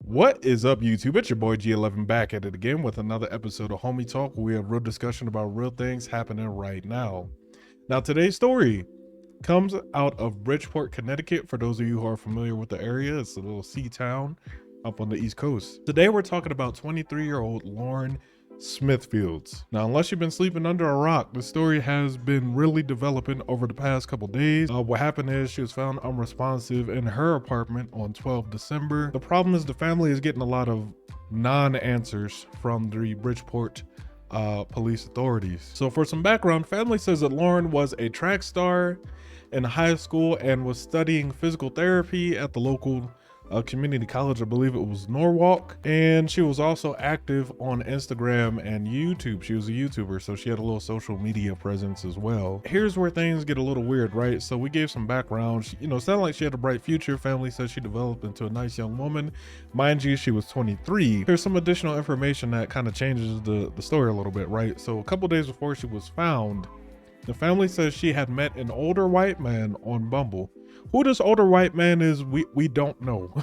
What is up, YouTube? It's your boy G11 back at it again with another episode of Homie Talk, where we have real discussion about real things happening right now. Now, today's story comes out of Bridgeport, Connecticut. For those of you who are familiar with the area, it's a little sea town up on the East Coast. Today, we're talking about 23-year-old Lauren Smithfields. Now, unless you've been sleeping under a rock, the story has been really developing over the past couple days. What happened is she was found unresponsive in her apartment on 12 December. The problem is the family is getting a lot of non-answers from the Bridgeport police authorities. So for some background, family says that Lauren was a track star in high school and was studying physical therapy at the local community college. I believe it was Norwalk, and she was also active on Instagram and YouTube. She was a YouTuber, so she had a little social media presence as well. Here's where things get a little weird, right? So we gave some background. She, sounded like she had a bright future. Family says she developed into a nice young woman. Mind you, she was 23. Here's some additional information that kind of changes the story a little bit, right? So a couple days before she was found, the family says she had met an older white man on Bumble. Who this older white man is, we don't know.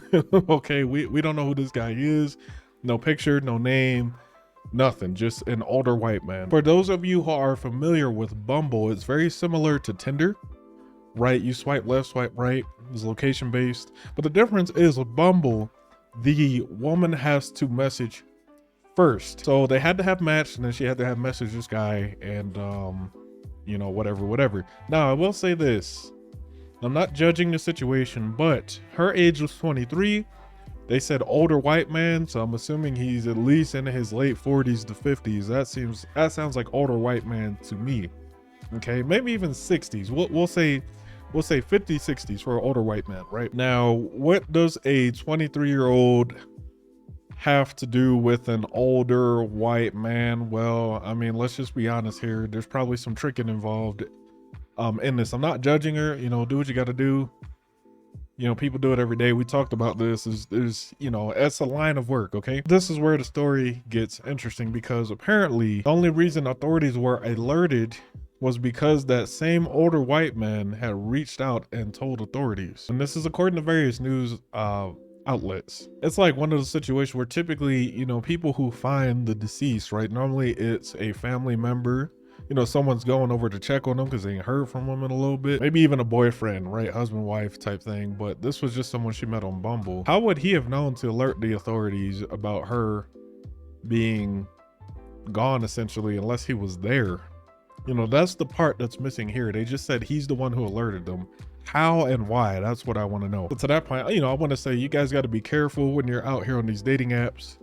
Okay, we don't know who this guy is. No picture, no name, nothing. Just an older white man. For those of you who are familiar with Bumble, it's very similar to Tinder, right? You swipe left, swipe right. It's location based. But the difference is with Bumble, the woman has to message first. So they had to have matched, and then she had to have messaged this guy, and whatever. Now I will say this. I'm not judging the situation, but her age was 23. They said older white man, so I'm assuming he's at least in his late 40s to 50s. That sounds like older white man to me. Okay, maybe even 60s. We'll say 50s, 60s for an older white man, right? Now, what does a 23-year-old have to do with an older white man? Well, I mean, let's just be honest here. There's probably some tricking involved in this. I'm not judging her. Do what you got to do. People do it every day. We talked about this. It's a line of work. Okay, this is where the story gets interesting, because apparently the only reason authorities were alerted was because that same older white man had reached out and told authorities. And this is according to various news outlets. It's like one of those situations where typically, people who find the deceased, right? Normally it's a family member. Someone's going over to check on them because they ain't heard from them in a little bit. Maybe even a boyfriend, right? Husband, wife type thing. But this was just someone she met on Bumble. How would he have known to alert the authorities about her being gone, essentially, unless he was there? That's the part that's missing here. They just said he's the one who alerted them. How and why? That's what I want to know. But to that point, I want to say you guys got to be careful when you're out here on these dating apps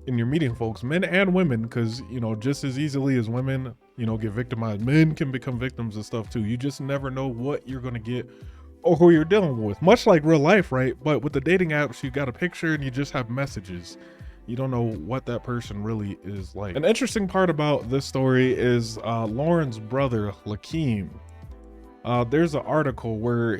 and you're meeting folks, men and women, because just as easily as women get victimized, men can become victims of stuff too. You just never know what you're going to get or who you're dealing with, much like real life, right? But with the dating apps, you got a picture and you just have messages. You don't know what that person really is like. An interesting part about this story is Lauren's brother, Lakeem. There's an article where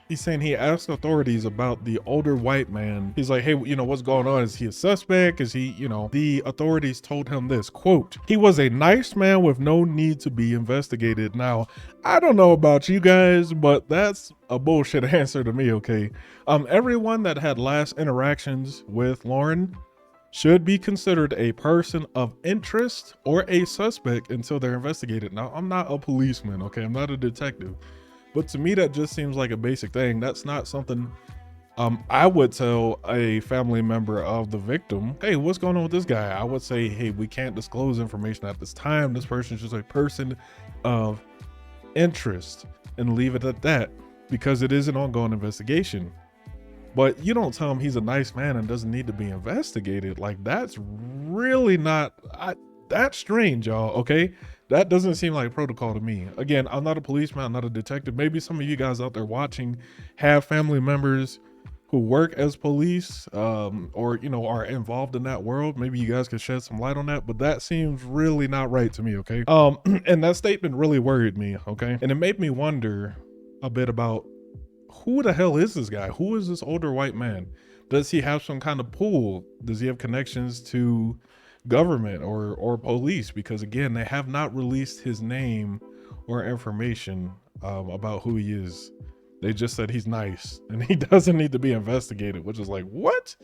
he's saying he asked authorities about the older white man. He's like, hey, what's going on? Is he a suspect? Is he, the authorities told him this, quote, he was a nice man with no need to be investigated. Now, I don't know about you guys, but that's a bullshit answer to me, okay? Everyone that had last interactions with Lauren should be considered a person of interest or a suspect until they're investigated. Now, I'm not a policeman, okay? I'm not a detective. But to me, that just seems like a basic thing. That's not something I would tell a family member of the victim. Hey, what's going on with this guy? I would say, hey, we can't disclose information at this time. This person is just a person of interest, and leave it at that, because it is an ongoing investigation. But you don't tell him he's a nice man and doesn't need to be investigated. Like, that's really not, that's strange, y'all, okay? That doesn't seem like protocol to me. Again, I'm not a policeman, I'm not a detective. Maybe some of you guys out there watching have family members who work as police or are involved in that world. Maybe you guys could shed some light on that, but that seems really not right to me, okay? And that statement really worried me, okay? And it made me wonder a bit about who the hell is this guy? Who is this older white man? Does he have some kind of pull? Does he have connections to government or police? Because again, they have not released his name or information about who he is. They just said he's nice and he doesn't need to be investigated, which is like, what?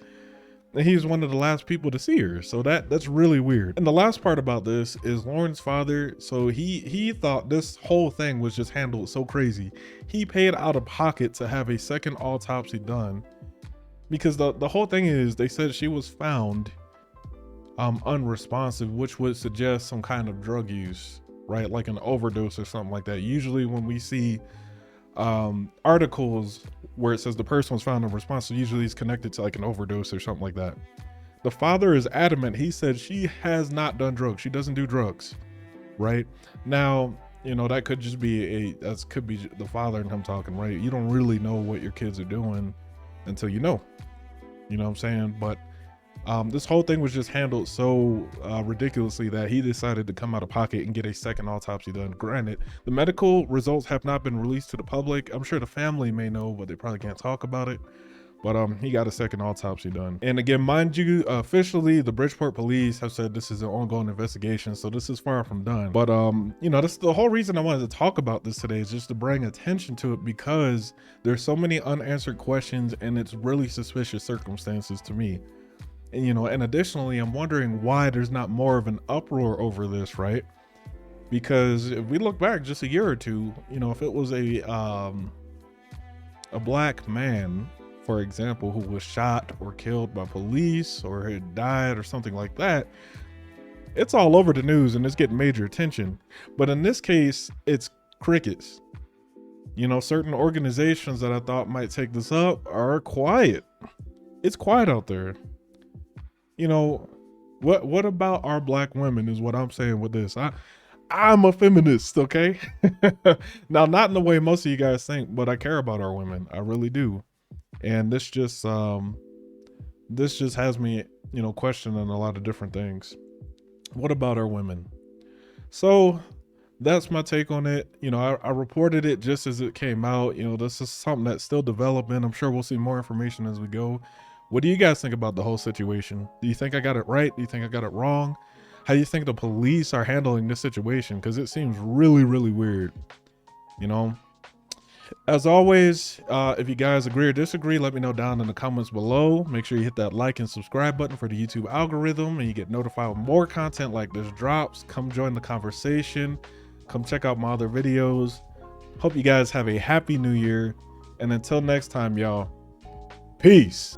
And he's one of the last people to see her. So that's really weird. And the last part about this is Lauren's father. So he thought this whole thing was just handled so crazy. He paid out of pocket to have a second autopsy done, because the whole thing is they said she was found unresponsive, which would suggest some kind of drug use, right? Like an overdose or something like that. Usually when we see articles where it says the person was found unresponsive, usually it's connected to like an overdose or something like that. The father is adamant. He said she has not done drugs. She doesn't do drugs, right? Now, you know, that could just be that could be the father and him talking, right? You don't really know what your kids are doing until you know what I'm saying? But this whole thing was just handled so ridiculously that he decided to come out of pocket and get a second autopsy done. Granted, the medical results have not been released to the public. I'm sure the family may know, but they probably can't talk about it. But he got a second autopsy done. And again, mind you, officially the Bridgeport police have said this is an ongoing investigation, so this is far from done. But you know, that's the whole reason I wanted to talk about this today, is just to bring attention to it, because there's so many unanswered questions and it's really suspicious circumstances to me. And, you know, and additionally, I'm wondering why there's not more of an uproar over this, right? Because if we look back just a year or two, you know, if it was a black man, for example, who was shot or killed by police or had died or something like that, it's all over the news and it's getting major attention. But in this case, it's crickets. You know, certain organizations that I thought might take this up are quiet. It's quiet out there. You know, what about our black women is what I'm saying with this. I'm a feminist, okay? Now, not in the way most of you guys think, but I care about our women. I really do. And this just has me, you know, questioning a lot of different things. What about our women? So that's my take on it. You know, I reported it just as it came out. You know, this is something that's still developing. I'm sure we'll see more information as we go. What do you guys think about the whole situation? Do you think I got it right? Do you think I got it wrong? How do you think the police are handling this situation? Because it seems really, really weird. You know, as always, if you guys agree or disagree, let me know down in the comments below. Make sure you hit that like and subscribe button for the YouTube algorithm, and you get notified when more content like this drops. Come join the conversation. Come check out my other videos. Hope you guys have a happy new year. And until next time, y'all, peace.